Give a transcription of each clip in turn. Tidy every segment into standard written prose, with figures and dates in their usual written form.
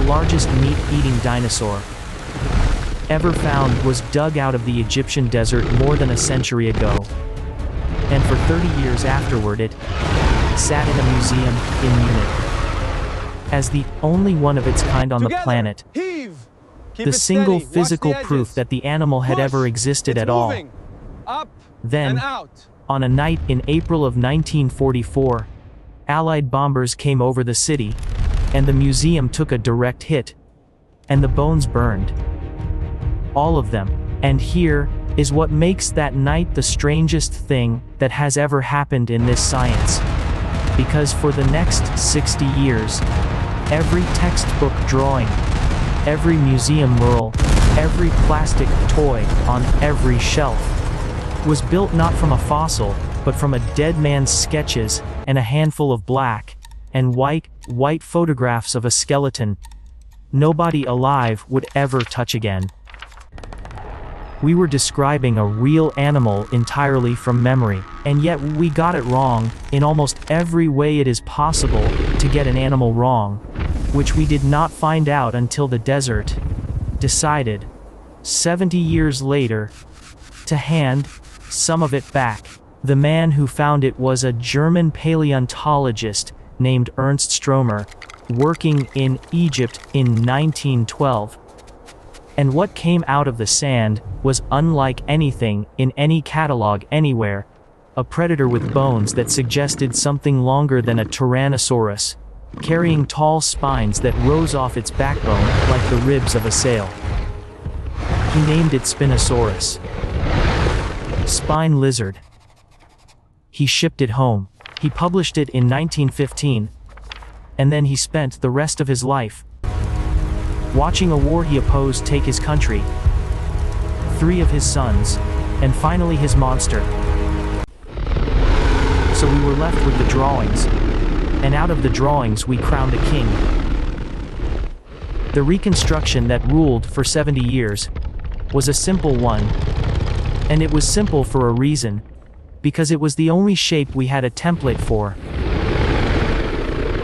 largest meat-eating dinosaur ever found was dug out of the Egyptian desert more than a century ago. And for 30 years afterward it sat in a museum in Munich as the only one of its kind on the planet. The single physical proof that the animal had ever existed at all. Then, on a night in April of 1944, Allied bombers came over the city, and the museum took a direct hit, and the bones burned. All of them. And here is what makes that night the strangest thing that has ever happened in this science. Because for the next 60 years, every textbook drawing, every museum mural, every plastic toy on every shelf was built not from a fossil, but from a dead man's sketches and a handful of black and white photographs of a skeleton nobody alive would ever touch again. We were describing a real animal entirely from memory, and yet we got it wrong in almost every way it is possible to get an animal wrong, which we did not find out until the desert decided, 70 years later, to hand some of it back. The man who found it was a German paleontologist named Ernst Stromer, working in Egypt in 1912. And what came out of the sand was unlike anything in any catalog anywhere, a predator with bones that suggested something longer than a Tyrannosaurus, carrying tall spines that rose off its backbone like the ribs of a sail. He named it Spinosaurus. Spine lizard. He shipped it home. He published it in 1915, and then he spent the rest of his life watching a war he opposed take his country, 3 of his sons, and finally his monster. So we were left with the drawings, and out of the drawings we crowned a king. The reconstruction that ruled for 70 years was a simple one, and it was simple for a reason, because it was the only shape we had a template for.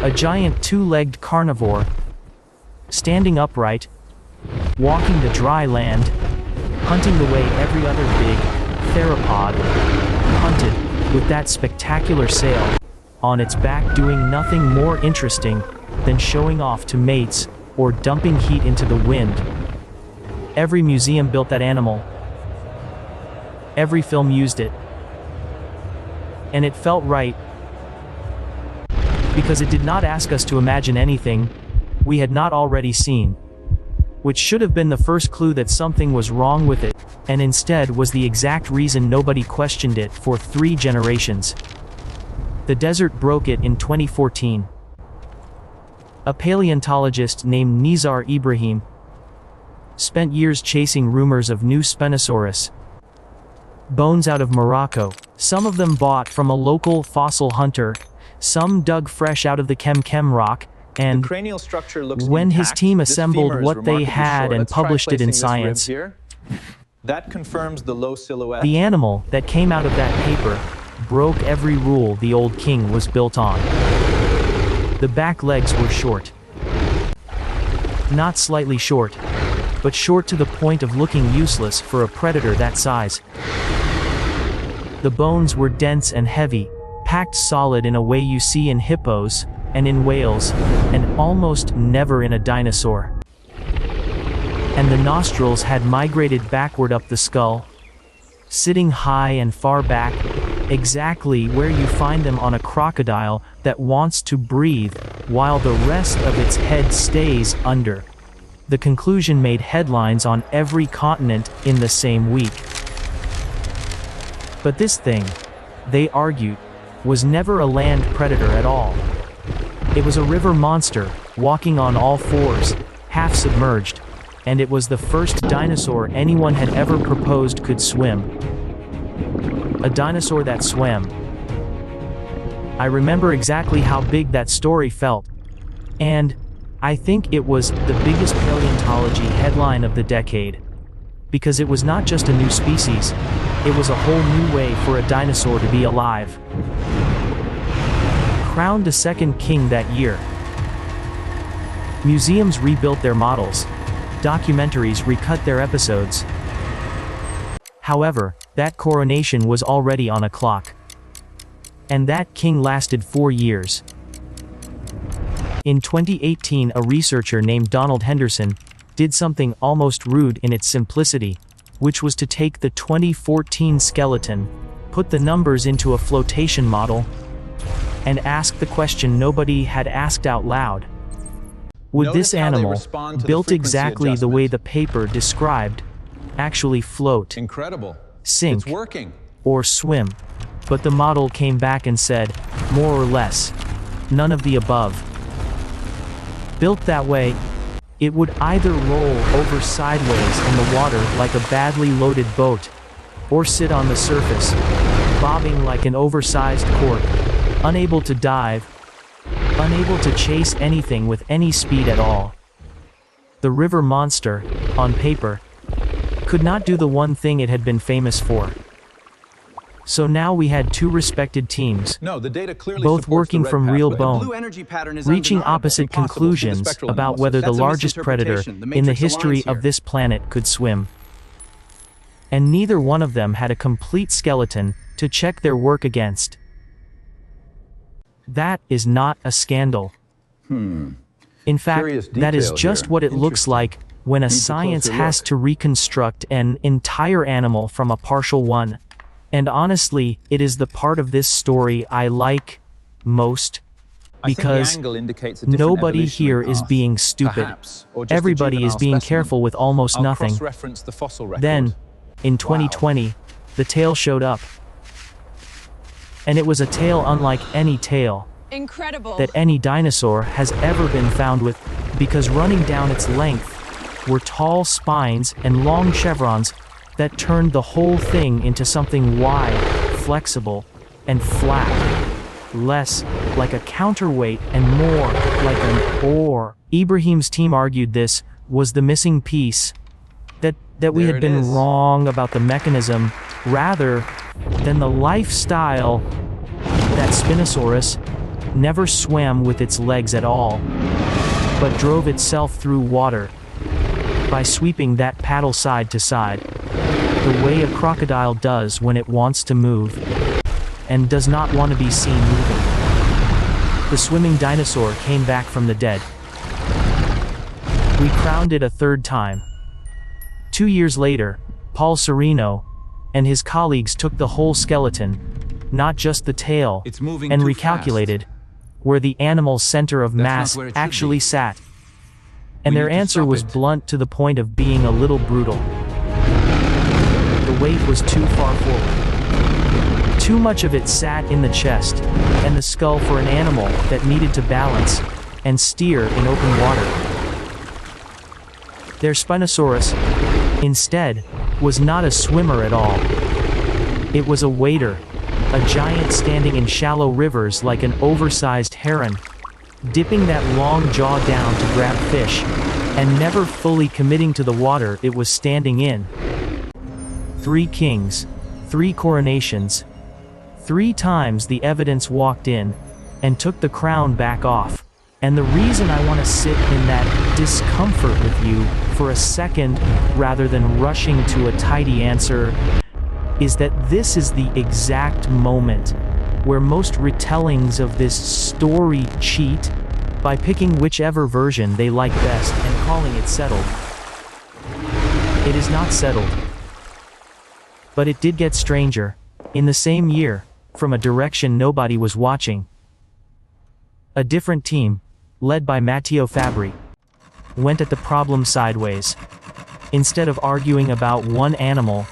A giant 2-legged carnivore, standing upright, walking the dry land, hunting the way every other big theropod hunted, with that spectacular sail on its back, doing nothing more interesting than showing off to mates or dumping heat into the wind. Every museum built that animal. Every film used it. And it felt right, because it did not ask us to imagine anything we had not already seen, which should have been the first clue that something was wrong with it, and instead was the exact reason nobody questioned it for 3 generations. The desert broke it in 2014. A paleontologist named Nizar Ibrahim spent years chasing rumors of new Spinosaurus bones out of Morocco, some of them bought from a local fossil hunter, some dug fresh out of the Kem rock, and when his team assembled what they had and published it in Science, that confirms the low silhouette. The animal that came out of that paper broke every rule the old king was built on. The back legs were short. Not slightly short, but short to the point of looking useless for a predator that size. The bones were dense and heavy, packed solid in a way you see in hippos, and in whales, and almost never in a dinosaur. And the nostrils had migrated backward up the skull, sitting high and far back, exactly where you find them on a crocodile that wants to breathe, while the rest of its head stays under. The conclusion made headlines on every continent in the same week. But this thing, they argued, was never a land predator at all. It was a river monster, walking on all fours, half submerged, and it was the first dinosaur anyone had ever proposed could swim. A dinosaur that swam. I remember exactly how big that story felt. And I think it was the biggest paleontology headline of the decade. Because it was not just a new species, it was a whole new way for a dinosaur to be alive. Crowned a second king that year. Museums rebuilt their models. Documentaries recut their episodes. However, that coronation was already on a clock. And that king lasted 4 years. In 2018, a researcher named Donald Henderson did something almost rude in its simplicity, which was to take the 2014 skeleton, put the numbers into a flotation model, and ask the question nobody had asked out loud. Would this animal, built exactly the way the paper described, actually float, Incredible. sink, It's working. or swim? But the model came back and said, more or less, none of the above. Built that way, it would either roll over sideways in the water like a badly loaded boat, or sit on the surface, bobbing like an oversized cork, unable to dive, unable to chase anything with any speed at all. The river monster, on paper, could not do the one thing it had been famous for. So now we had two respected teams, No, the data clearly both supports the working red from path, real but bone, Blue energy pattern is reaching undeniable. opposite Impossible to see the conclusions spectral about analysis. whether the That's a largest predator misinterpretation. The in the matrix history aligns here. of this planet could swim. And neither one of them had a complete skeleton to check their work against. That is not a scandal. In fact, Curious that is detail just here. what it looks like when a Needs a science closer has look. to reconstruct an entire animal from a partial one. And honestly, it is the part of this story I like most, I think the because angle indicates a different nobody evolutionary here is path. being stupid. Perhaps, or just a Everybody is juvenile being specimen. careful with almost I'll nothing. cross-reference the fossil record. Then, in 2020, the tail showed up. And it was a tail unlike any tail Incredible. that any dinosaur has ever been found with, because running down its length were tall spines and long chevrons that turned the whole thing into something wide, flexible, and flat. Less like a counterweight and more like an oar. Ibrahim's team argued this was the missing piece, that we There had it been is. wrong about the mechanism rather than the lifestyle, that Spinosaurus never swam with its legs at all, but drove itself through water by sweeping that paddle side to side, the way a crocodile does when it wants to move and does not want to be seen moving. The swimming dinosaur came back from the dead. We crowned it a third time. 2 years later, Paul Sereno and his colleagues took the whole skeleton, not just the tail, It's moving and too recalculated where the animal's center of That's mass not where it should actually be. sat. And We their need to answer stop was it. blunt to the point of being a little brutal. The weight was too far forward. Too much of it sat in the chest and the skull for an animal that needed to balance and steer in open water. Their Spinosaurus, instead, was not a swimmer at all. It was a wader, a giant standing in shallow rivers like an oversized heron, dipping that long jaw down to grab fish, and never fully committing to the water it was standing in. 3 kings, 3 coronations, 3 times the evidence walked in and took the crown back off. And the reason I want to sit in that discomfort with you for a second rather than rushing to a tidy answer is that this is the exact moment where most retellings of this story cheat by picking whichever version they like best and calling it settled. It is not settled. But it did get stranger. In the same year, from a direction nobody was watching, a different team, led by Matteo Fabri, went at the problem sideways. Instead of arguing about one animal,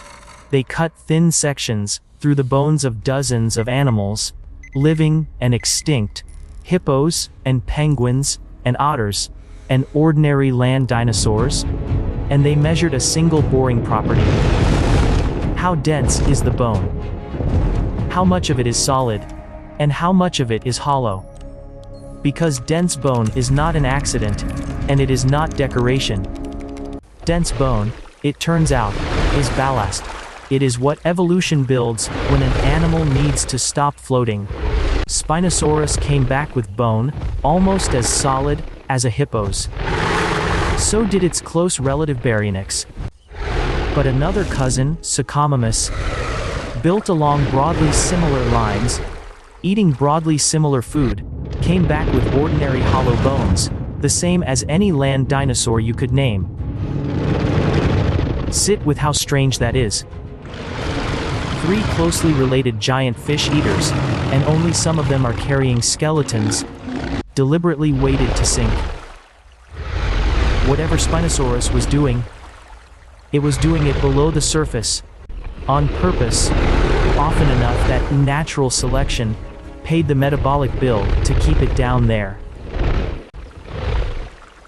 they cut thin sections through the bones of dozens of animals, living and extinct, hippos and penguins and otters and ordinary land dinosaurs, and they measured a single boring property. How dense is the bone? How much of it is solid? And how much of it is hollow? Because dense bone is not an accident, and it is not decoration. Dense bone, it turns out, is ballast. It is what evolution builds when an animal needs to stop floating. Spinosaurus came back with bone, almost as solid, as a hippo's. So did its close relative Baryonyx. But another cousin, Suchomimus, built along broadly similar lines, eating broadly similar food, came back with ordinary hollow bones, the same as any land dinosaur you could name. Sit with how strange that is. 3 closely related giant fish eaters, and only some of them are carrying skeletons, deliberately weighted to sink. Whatever Spinosaurus was doing, it was doing it below the surface, on purpose, often enough that natural selection paid the metabolic bill to keep it down there.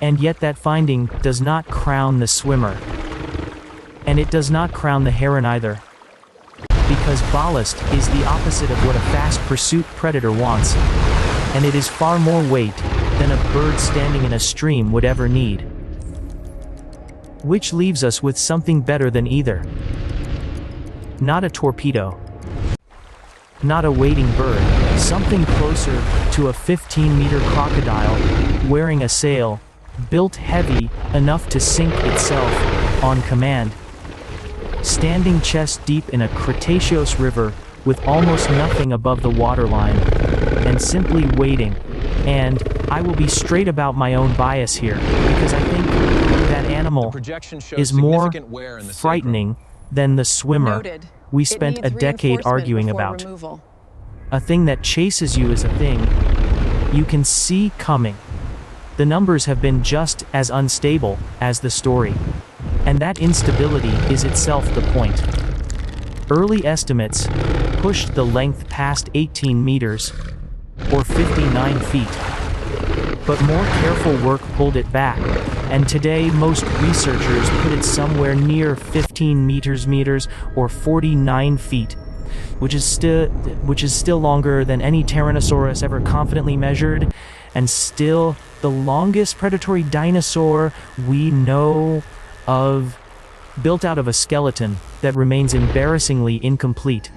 And yet that finding does not crown the swimmer. And it does not crown the heron either. Because ballast is the opposite of what a fast pursuit predator wants, and it is far more weight than a bird standing in a stream would ever need. Which leaves us with something better than either. Not a torpedo. Not a wading bird, something closer to a 15-meter crocodile, wearing a sail, built heavy enough to sink itself on command. Standing chest deep in a Cretaceous river with almost nothing above the waterline, and simply waiting. And I will be straight about my own bias here, because I think that animal is more frightening than the swimmer Noted. we It spent a needs decade reinforcement arguing before about. removal. A thing that chases you is a thing you can see coming. The numbers have been just as unstable as the story. And that instability is itself the point. Early estimates pushed the length past 18 meters, or 59 feet. But more careful work pulled it back, and today most researchers put it somewhere near 15 meters, or 49 feet, which is still longer than any Tyrannosaurus ever confidently measured, and still the longest predatory dinosaur we know of, built out of a skeleton that remains embarrassingly incomplete.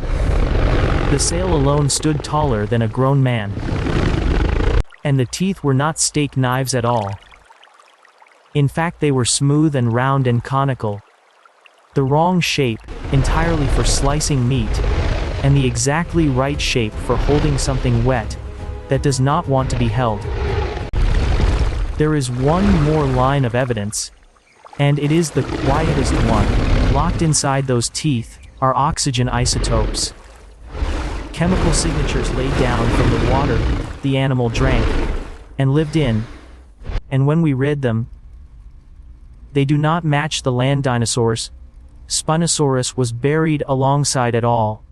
The sail alone stood taller than a grown man. And the teeth were not steak knives at all. In fact, they were smooth and round and conical. The wrong shape, entirely for slicing meat, and the exactly right shape for holding something wet that does not want to be held. There is one more line of evidence, and it is the quietest one. Locked inside those teeth are oxygen isotopes. Chemical signatures laid down from the water the animal drank and lived in, and when we read them, they do not match the land dinosaurs Spinosaurus was buried alongside at all.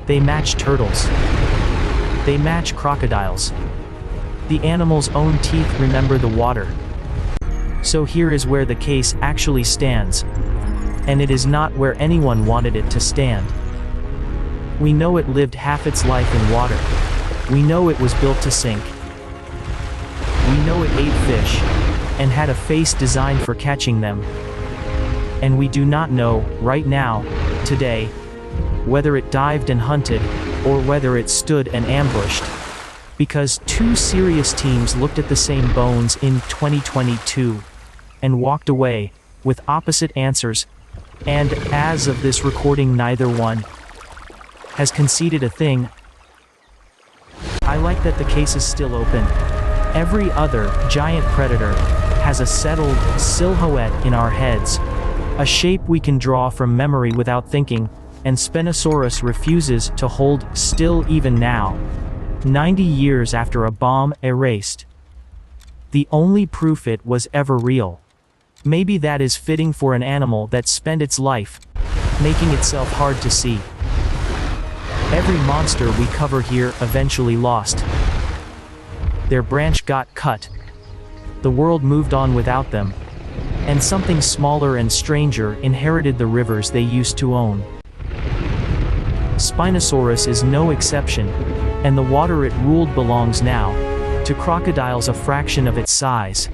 They match turtles. They match crocodiles. The animal's own teeth remember the water. So here is where the case actually stands, and it is not where anyone wanted it to stand. We know it lived half its life in water. We know it was built to sink. We know it ate fish, and had a face designed for catching them. And we do not know, right now, today, whether it dived and hunted, or whether it stood and ambushed. Because 2 serious teams looked at the same bones in 2022, and walked away with opposite answers, and as of this recording neither one has conceded a thing. I like that the case is still open. Every other giant predator has a settled silhouette in our heads, a shape we can draw from memory without thinking, and Spinosaurus refuses to hold still even now, 90 years after a bomb erased the only proof it was ever real. Maybe that is fitting for an animal that spent its life making itself hard to see. Every monster we cover here eventually lost. Their branch got cut. The world moved on without them. And something smaller and stranger inherited the rivers they used to own. Spinosaurus is no exception, and the water it ruled belongs now to crocodiles a fraction of its size.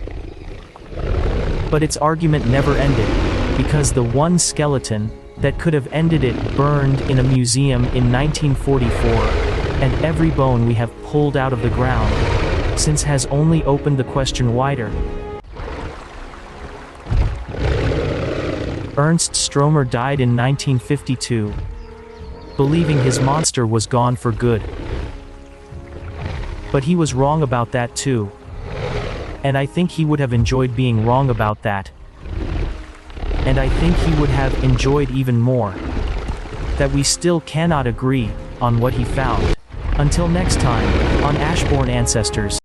But its argument never ended, because the one skeleton that could have ended it burned in a museum in 1944, and every bone we have pulled out of the ground since has only opened the question wider. Ernst Stromer died in 1952, believing his monster was gone for good. But he was wrong about that too. And I think he would have enjoyed being wrong about that. And I think he would have enjoyed even more that we still cannot agree on what he found. Until next time, on Ashborne Ancestors.